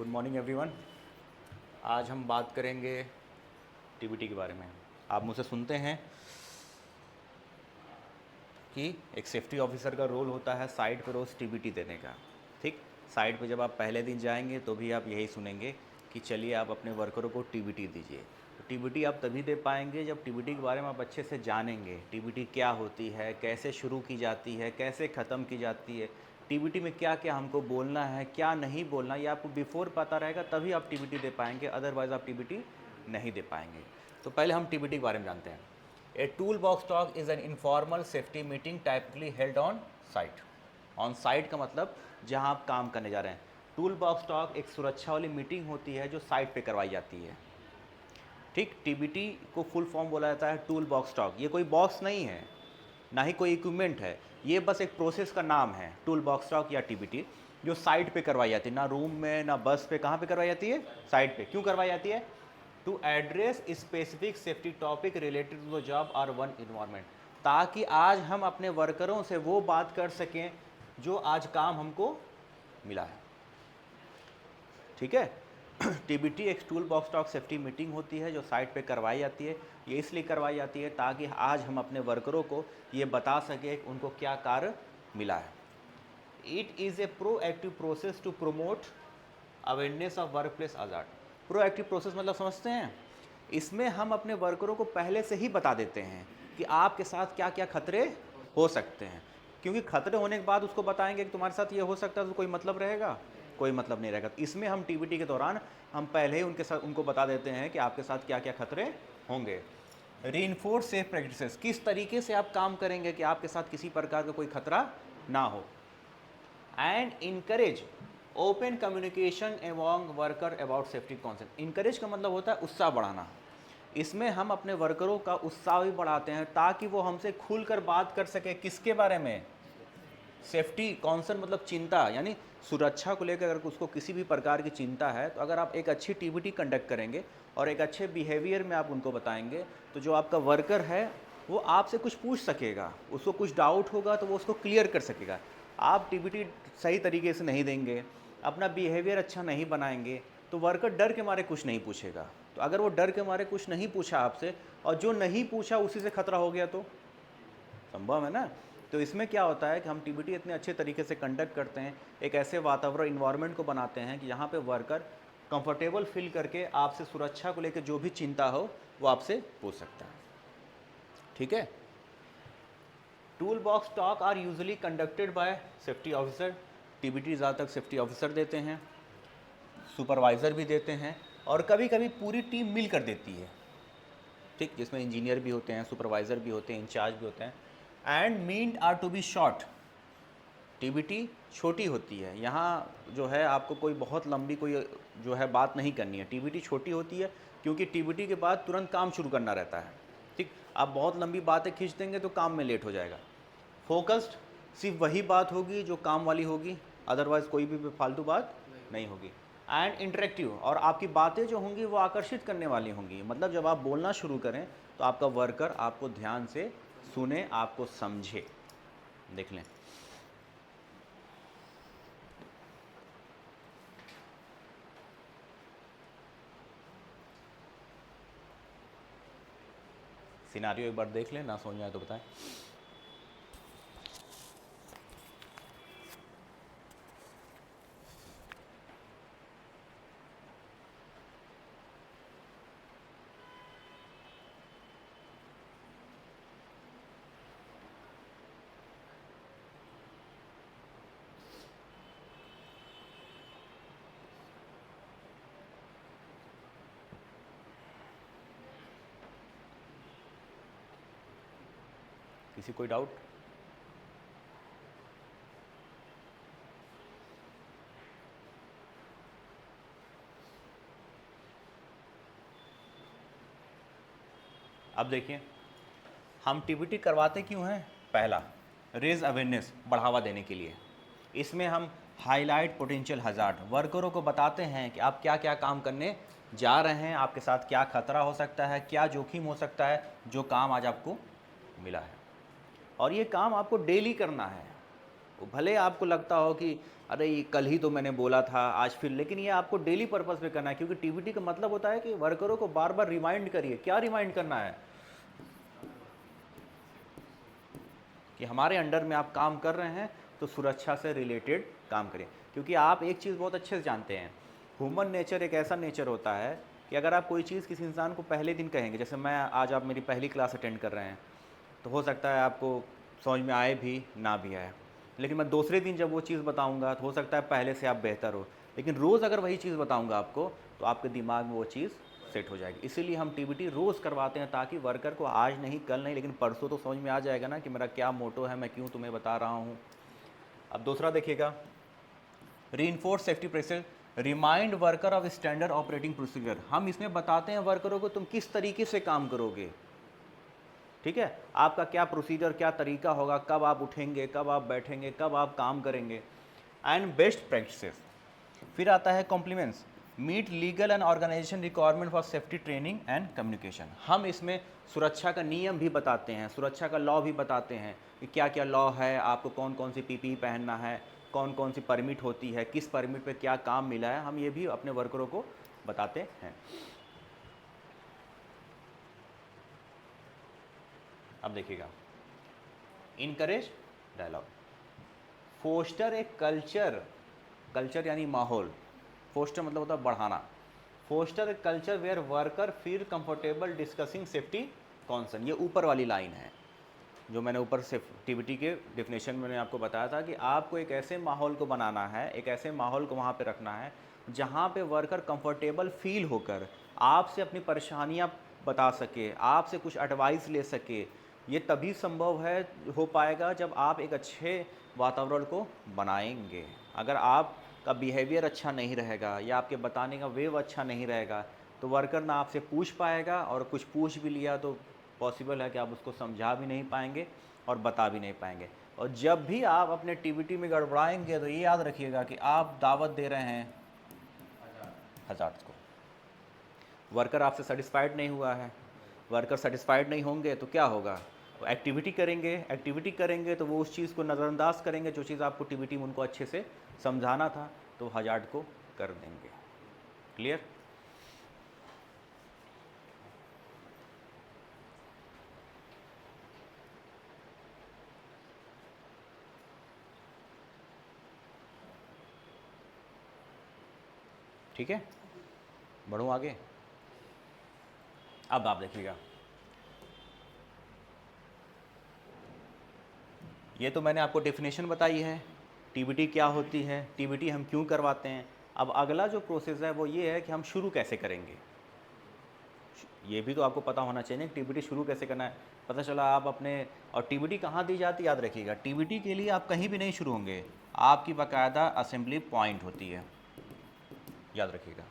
Good morning everyone. आज हम बात करेंगे टीबीटी के बारे में। आप मुझसे सुनते हैं कि एक सेफ्टी ऑफिसर का रोल होता है साइट पर रोज़ टीबीटी देने का। ठीक, साइट पे जब आप पहले दिन जाएंगे तो भी आप यही सुनेंगे कि चलिए आप अपने वर्करों को टीबीटी दीजिए। तो टीबीटी आप तभी दे पाएंगे जब टीबीटी के बारे में आप अच्छे से जानेंगे। टीबीटी क्या होती है, कैसे शुरू की जाती है, कैसे ख़त्म की जाती है, टीबीटी में क्या क्या हमको बोलना है, क्या नहीं बोलना, ये आपको बिफोर पता रहेगा तभी आप टीबीटी दे पाएंगे, अदरवाइज़ आप टीबीटी नहीं दे पाएंगे। तो पहले हम टीबीटी के बारे में जानते हैं। A toolbox talk is an informal safety meeting typically held on site. On site का मतलब जहां आप काम करने जा रहे हैं। टूल बॉक्स टॉक एक सुरक्षा वाली मीटिंग होती है जो साइट पे करवाई जाती है। ठीक, टीबीटी को फुल फॉर्म बोला जाता है टूल बॉक्स टॉक। ये कोई बॉक्स नहीं है, ना ही कोई इक्विपमेंट है, ये बस एक प्रोसेस का नाम है टूल बॉक्स टॉक या टीबीटी, जो साइट पे करवाई जाती है। ना रूम में ना बस पे, कहाँ पे करवाई जाती है? साइट पे। क्यों करवाई जाती है? To address specific safety topic related to the job और वन इन्वायरमेंट, ताकि आज हम अपने वर्करों से वो बात कर सकें जो आज काम हमको मिला है। ठीक है। टीबीटी एक tool box talk safety meeting होती है जो साइट पे करवाई जाती है। ये इसलिए करवाई जाती है ताकि आज हम अपने वर्करों को ये बता सकें कि उनको क्या कार्य मिला है। It is a proactive process to promote awareness of workplace hazard. Proactive process मतलब समझते हैं? इसमें हम अपने वर्करों को पहले से ही बता देते हैं कि आपके साथ क्या क्या खतरे हो सकते हैं, क्योंकि खतरे होने के बाद उसको बताएंगे कि तुम्हारे साथ ये हो सकता है, तो कोई मतलब रहेगा? कोई मतलब नहीं रहेगा। इसमें हम टीबीटी के दौरान हम पहले ही उनको बता देते हैं कि आपके साथ क्या क्या खतरे होंगे। रीइंफोर्स सेफ प्रैक्टिसेस, किस तरीके से आप काम करेंगे कि आपके साथ किसी प्रकार का कोई खतरा ना हो। And encourage open communication among worker about safety concept. Encourage का मतलब होता है उत्साह बढ़ाना। इसमें हम अपने वर्करों का उत्साह भी बढ़ाते हैं ताकि वो हमसे खुलकर बात कर सके। किसके बारे में? सेफ्टी कॉन्सर्न मतलब चिंता, यानी सुरक्षा को लेकर अगर उसको किसी भी प्रकार की चिंता है, तो अगर आप एक अच्छी टीबीटी कंडक्ट करेंगे और एक अच्छे बिहेवियर में आप उनको बताएंगे, तो जो आपका वर्कर है वो आपसे कुछ पूछ सकेगा, उसको कुछ डाउट होगा तो वो उसको क्लियर कर सकेगा। आप टीबीटी सही तरीके से नहीं देंगे, अपना बिहेवियर अच्छा नहीं बनाएंगे, तो वर्कर डर के मारे कुछ नहीं पूछेगा। तो अगर वो डर के मारे कुछ नहीं पूछा आपसे और जो नहीं पूछा उसी से खतरा हो गया, तो संभव है ना। तो इसमें क्या होता है कि हम टीबीटी इतने अच्छे तरीके से कंडक्ट करते हैं, एक ऐसे वातावरण इन्वायरमेंट को बनाते हैं कि यहाँ पे वर्कर कंफर्टेबल फील करके आपसे सुरक्षा को लेकर जो भी चिंता हो वो आपसे पूछ सकता है। ठीक है। Toolbox talk are usually conducted by safety officer. TBT ज़्यादातर सेफ्टी ऑफिसर देते हैं, सुपरवाइज़र भी देते हैं, और कभी कभी पूरी टीम मिल कर देती है। ठीक, जिसमें इंजीनियर भी होते हैं, सुपरवाइज़र भी होते हैं, इंचार्ज भी होते हैं। And mean are to be short. TBT छोटी होती है। यहाँ जो है आपको कोई बहुत लंबी कोई जो है बात नहीं करनी है। टीबीटी छोटी होती है क्योंकि टीबीटी के बाद तुरंत काम शुरू करना रहता है। ठीक, आप बहुत लंबी बातें खींच देंगे तो काम में लेट हो जाएगा। फोकस्ड, सिर्फ वही बात होगी जो काम वाली होगी, अदरवाइज कोई भी फालतू बात नहीं होगी। एंड इंटरेक्टिव, और आपकी बातें जो होंगी वो आकर्षित करने वाली होंगी। मतलब जब आप बोलना शुरू करें तो आपका वर्कर आपको ध्यान से सुने, आपको समझे। देख लें, सिनारियो एक बार देख लें, ना समझ में आए तो बताएं। किसी कोई डाउट? अब देखिए, हम टीबीटी करवाते क्यों हैं? पहला, रेज अवेयरनेस, बढ़ावा देने के लिए। इसमें हम हाईलाइट पोटेंशियल हजार्ड, वर्करों को बताते हैं कि आप क्या क्या काम करने जा रहे हैं, आपके साथ क्या खतरा हो सकता है, क्या जोखिम हो सकता है, जो काम आज आपको मिला है। और ये काम आपको डेली करना है। भले आपको लगता हो कि अरे ये कल ही तो मैंने बोला था आज फिर, लेकिन ये आपको डेली पर्पस पे करना है, क्योंकि टीबीटी का मतलब होता है कि वर्करों को बार बार रिमाइंड करिए। क्या रिमाइंड करना है? कि हमारे अंडर में आप काम कर रहे हैं तो सुरक्षा से रिलेटेड काम करें। क्योंकि आप एक चीज़ बहुत अच्छे से जानते हैं, ह्यूमन नेचर एक ऐसा नेचर होता है कि अगर आप कोई चीज़ किसी इंसान को पहले दिन कहेंगे, जैसे मैं आज आप मेरी पहली क्लास अटेंड कर रहे हैं, तो हो सकता है आपको समझ में आए भी ना भी आए, लेकिन मैं दूसरे दिन जब वो चीज़ बताऊंगा तो हो सकता है पहले से आप बेहतर हो। लेकिन रोज़ अगर वही चीज़ बताऊंगा आपको, तो आपके दिमाग में वो चीज़ सेट हो जाएगी। इसीलिए हम टीबीटी रोज़ करवाते हैं, ताकि वर्कर को आज नहीं, कल नहीं, लेकिन परसों तो समझ में आ जाएगा ना कि मेरा क्या मोटो है, मैं क्यों तुम्हें बता रहा हूँ। अब दूसरा देखिएगा, reinforce safety procedure, remind worker of standard operating procedure. हम इसमें बताते हैं वर्करों को तुम किस तरीके से काम करोगे, ठीक है, आपका क्या प्रोसीजर, क्या तरीका होगा, कब आप उठेंगे, कब आप बैठेंगे, कब आप काम करेंगे, एंड बेस्ट प्रैक्टिसेस। फिर आता है compliments, meet legal and organisation requirement for safety training and communication. हम इसमें सुरक्षा का नियम भी बताते हैं, सुरक्षा का लॉ भी बताते हैं कि क्या क्या लॉ है, आपको कौन कौन सी पीपीई पहनना है, कौन कौन सी परमिट होती है, किस परमिट पे क्या काम मिला है, हम ये भी अपने वर्करों को बताते हैं। अब देखिएगा, encourage dialogue, foster a culture, culture यानी माहौल, फोस्टर मतलब होता है बढ़ाना, foster a culture where worker feel comfortable discussing safety concern. ये ऊपर वाली लाइन है जो मैंने ऊपर से टीबीटी के डिफिनेशन में मैंने आपको बताया था कि आपको एक ऐसे माहौल को बनाना है, एक ऐसे माहौल को वहाँ पे रखना है जहाँ पे वर्कर कंफर्टेबल फील होकर आपसे अपनी परेशानियाँ बता सके, आपसे कुछ एडवाइस ले सके। ये तभी संभव है, हो पाएगा जब आप एक अच्छे वातावरण को बनाएंगे। अगर आपका बिहेवियर अच्छा नहीं रहेगा या आपके बताने का वेव अच्छा नहीं रहेगा, तो वर्कर ना आपसे पूछ पाएगा, और कुछ पूछ भी लिया तो पॉसिबल है कि आप उसको समझा भी नहीं पाएंगे और बता भी नहीं पाएंगे। और जब भी आप अपने टीबीटी में गड़बड़ाएंगे तो ये याद रखिएगा कि आप दावत दे रहे हैं हज़ार्ड्स को। वर्कर आपसे सेटिस्फाइड नहीं हुआ है, वर्कर सेटिस्फाइड नहीं होंगे तो क्या होगा, वो एक्टिविटी करेंगे, एक्टिविटी करेंगे तो वो उस चीज़ को नज़रअंदाज करेंगे, जो चीज़ आपको टीबीटी में उनको अच्छे से समझाना था, तो हज़ार्ड को कर देंगे। क्लियर? ठीक है, बढ़ूँ आगे। अब आप देखिएगा, ये तो मैंने आपको डेफिनेशन बताई है, टीबीटी क्या होती है, टीबीटी हम क्यों करवाते हैं। अब अगला जो प्रोसेस है वो ये है कि हम शुरू कैसे करेंगे। ये भी तो आपको पता होना चाहिए कि टीबीटी शुरू कैसे करना है। पता चला आप अपने, और टीबीटी कहाँ दी जाती है याद रखिएगा, टीबीटी के लिए आप कहीं भी नहीं शुरू होंगे, आपकी बाकायदा असेंबली पॉइंट होती है, याद रखिएगा,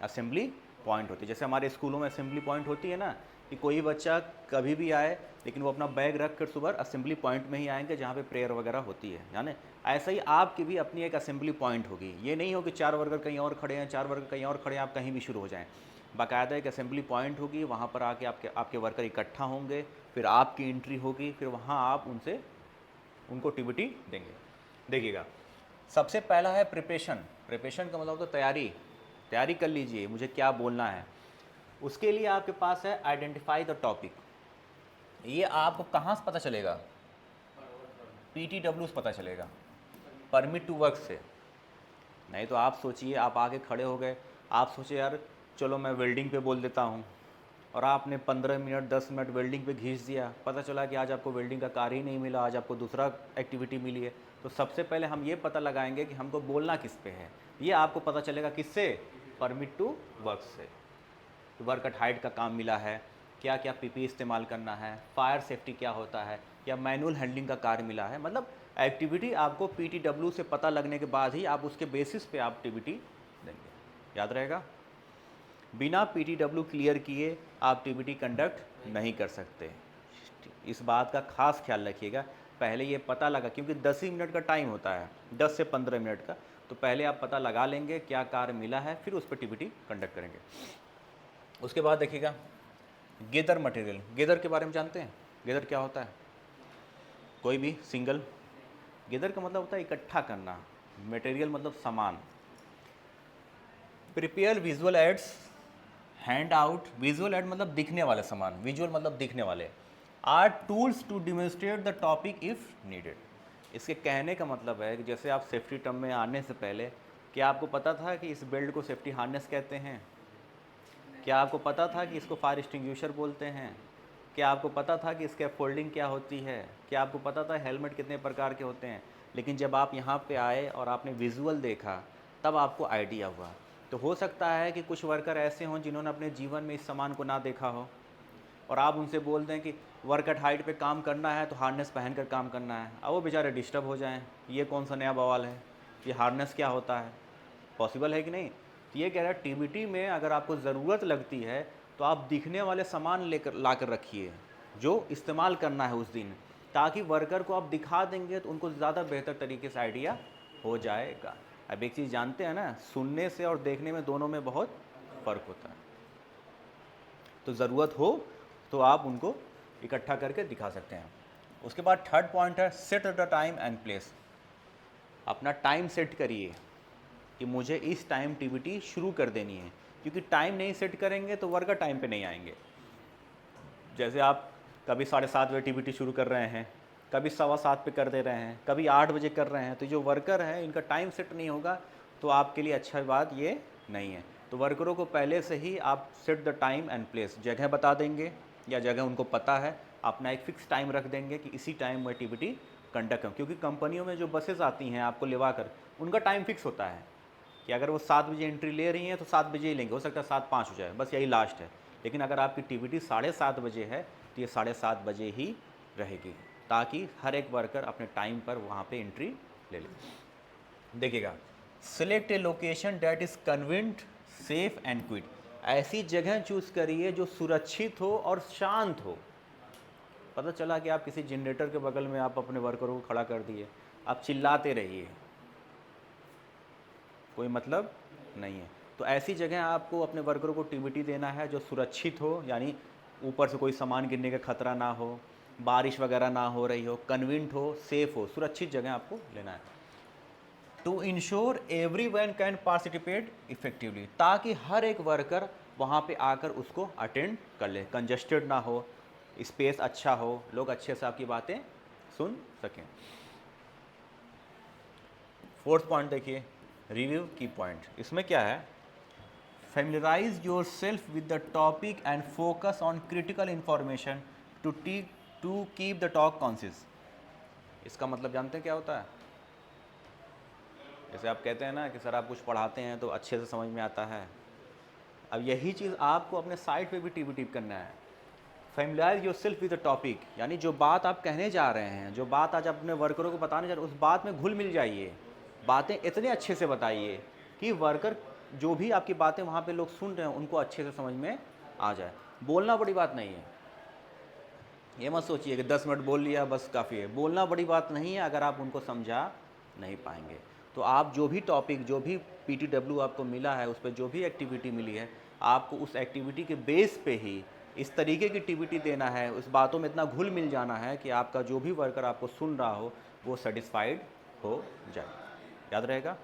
असेंबली पॉइंट होती है। जैसे हमारे स्कूलों में असेंबली पॉइंट होती है ना, कि कोई बच्चा कभी भी आए लेकिन वो अपना बैग रख कर सुबह असेंबली पॉइंट में ही आएंगे जहाँ पे प्रेयर वगैरह होती है, यानी ऐसा ही आपकी भी अपनी एक असेंबली पॉइंट होगी। ये नहीं हो कि 4 वर्कर कहीं और खड़े हैं, 4 वर्कर कहीं और खड़े हैं, आप कहीं भी शुरू हो जाएं। बाकायदा एक असेंबली पॉइंट होगी, वहाँ पर आके आपके वर्कर इकट्ठा होंगे, फिर आपकी एंट्री होगी, फिर वहाँ आप उनको टीबीटी देंगे। देखिएगा, सबसे पहला है प्रिपरेशन। प्रिपरेशन का मतलब तो तैयारी, तैयारी कर लीजिए मुझे क्या बोलना है। उसके लिए आपके पास है आइडेंटिफाई द टॉपिक। ये आपको कहाँ से पता चलेगा, PTW से पता चलेगा, परमिट टू वर्क से। नहीं तो आप सोचिए, आप आके खड़े हो गए, आप सोचे यार चलो मैं वेल्डिंग पे बोल देता हूँ, और आपने 15 मिनट 10 मिनट वेल्डिंग पे खींच दिया, पता चला कि आज आपको वेल्डिंग का कार्य ही नहीं मिला, आज आपको दूसरा एक्टिविटी मिली है। तो सबसे पहले हम ये पता लगाएंगे कि हमको बोलना किस पे है। ये आपको पता चलेगा किससे, परमिट टू वर्क से। वर्क एट हाइट का काम मिला है, क्या क्या पीपी इस्तेमाल करना है, फायर सेफ्टी क्या होता है, या मैनुअल हैंडलिंग का कार्य मिला है। मतलब एक्टिविटी आपको PTW से पता लगने के बाद ही आप उसके बेसिस पे आप टीबीटी देंगे, याद रहेगा। बिना PTW क्लियर किए आप टीबीटी कंडक्ट नहीं कर सकते, इस बात का खास ख्याल रखिएगा। पहले ये पता लगा, क्योंकि 10 ही मिनट का टाइम होता है, 10 से 15 मिनट का, तो पहले आप पता लगा लेंगे क्या कार्य मिला है, फिर उस पर टीबीटी कंडक्ट करेंगे। उसके बाद देखिएगा, गेदर मटेरियल। गेदर के बारे में जानते हैं, गेदर क्या होता है? कोई भी सिंगल गेदर का मतलब होता है इकट्ठा करना, मटेरियल मतलब सामान। Prepare visual aids, handout, visual aid मतलब दिखने वाले सामान, विजुअल मतलब दिखने वाले, are tools to demonstrate the topic if needed. इसके कहने का मतलब है कि जैसे आप सेफ्टी टर्म में आने से पहले, क्या आपको पता था कि इस बेल्ट को सेफ्टी हार्नेस कहते हैं? क्या आपको पता था कि इसको फायर एक्सटिंग्विशर बोलते हैं? क्या आपको पता था कि इसके फोल्डिंग क्या होती है? क्या आपको पता था हेलमेट कितने प्रकार के होते हैं? लेकिन जब आप यहाँ पे आए और आपने विजुअल देखा, तब आपको आइडिया हुआ। तो हो सकता है कि कुछ वर्कर ऐसे हों जिन्होंने अपने जीवन में इस सामान को ना देखा हो, और आप उनसे बोल दें कि वर्क एट हाइट पे काम करना है तो हार्नेस पहन कर काम करना है, अब वो बेचारे डिस्टर्ब हो जाएं, ये कौन सा नया बवाल है, ये हार्नेस क्या होता है? पॉसिबल है कि नहीं? तो ये कह रहा है टीबीटी में अगर आपको ज़रूरत लगती है तो आप दिखने वाले सामान लेकर ला कर रखिए जो इस्तेमाल करना है उस दिन, ताकि वर्कर को आप दिखा देंगे तो उनको ज़्यादा बेहतर तरीके से आइडिया हो जाएगा। अब एक चीज़ जानते हैं ना, सुनने से और देखने में दोनों में बहुत फ़र्क होता है। तो ज़रूरत हो तो आप उनको इकट्ठा करके दिखा सकते हैं। उसके बाद थर्ड पॉइंट है set the time and place. अपना टाइम सेट करिए कि मुझे इस टाइम टीबीटी शुरू कर देनी है, क्योंकि टाइम नहीं सेट करेंगे तो वर्कर टाइम पे नहीं आएंगे। जैसे आप कभी 7:30 बजे टीबीटी शुरू कर रहे हैं, कभी 7:15 पे कर दे रहे हैं, कभी 8 बजे कर रहे हैं, तो जो वर्कर हैं इनका टाइम सेट नहीं होगा तो आपके लिए अच्छा बात ये नहीं है। तो वर्करों को पहले से ही आप set the time and place, जगह बता देंगे या जगह उनको पता है, अपना एक फ़िक्स टाइम रख देंगे कि इसी टाइम में टीबीटी कंडक्ट करूँ। क्योंकि कंपनियों में जो बसेस आती हैं आपको लेवा कर, उनका टाइम फिक्स होता है कि अगर वो 7 बजे एंट्री ले रही हैं तो 7 बजे ही लेंगे, हो सकता है 7:05 हो जाए, बस यही लास्ट है। लेकिन अगर आपकी टीबीटी 7:30 बजे है तो ये 7:30 बजे ही रहेगी, ताकि हर एक वर्कर अपने टाइम पर वहाँ पे एंट्री ले ले। देखिएगा, select A location that is convenient, safe and quick. ऐसी जगह चूज़ करिए जो सुरक्षित हो और शांत हो। पता चला कि आप किसी जनरेटर के बगल में आप अपने वर्करों को खड़ा कर दिए, आप चिल्लाते रहिए, कोई मतलब नहीं है। तो ऐसी जगह आपको अपने वर्करों को टीबीटी देना है जो सुरक्षित हो, यानी ऊपर से कोई सामान गिरने का खतरा ना हो, बारिश वगैरह ना हो रही हो, कन्वीनिएंट हो, सेफ हो, सुरक्षित जगह आपको लेना है। To ensure everyone can participate effectively, ताकि हर एक वर्कर वहाँ पे आकर उसको अटेंड कर ले, कंजस्टेड ना हो, स्पेस अच्छा हो, लोग अच्छे से आपकी बातें सुन सकें। फोर्थ पॉइंट देखिए, रिव्यू की पॉइंट। इसमें क्या है, familiarize yourself with the topic and focus on critical information to keep the talk concise। इसका मतलब जानते हैं क्या होता है? जैसे आप कहते हैं ना कि सर आप कुछ पढ़ाते हैं तो अच्छे से समझ में आता है, अब यही चीज़ आपको अपने साइट पे भी टीबीटी करना है। familiarize yourself with the topic, यानी जो बात आप कहने जा रहे हैं, जो बात आज अपने वर्करों को बताने जा रहे हैं, उस बात में घुल मिल जाइए, बातें इतने अच्छे से बताइए कि वर्कर जो भी आपकी बातें वहाँ पे लोग सुन रहे हैं उनको अच्छे से समझ में आ जाए। बोलना बड़ी बात नहीं है, ये मत सोचिए कि 10 मिनट बोल लिया बस काफ़ी है। बोलना बड़ी बात नहीं है अगर आप उनको समझा नहीं पाएंगे। तो आप जो भी टॉपिक, जो भी पीटीडब्ल्यू आपको मिला है, उस पर जो भी एक्टिविटी मिली है, आपको उस एक्टिविटी के बेस पे ही इस तरीके की टीबीटी देना है, उस बातों में इतना घुल मिल जाना है कि आपका जो भी वर्कर आपको सुन रहा हो वो सेटिस्फाइड हो जाए। याद रहेगा।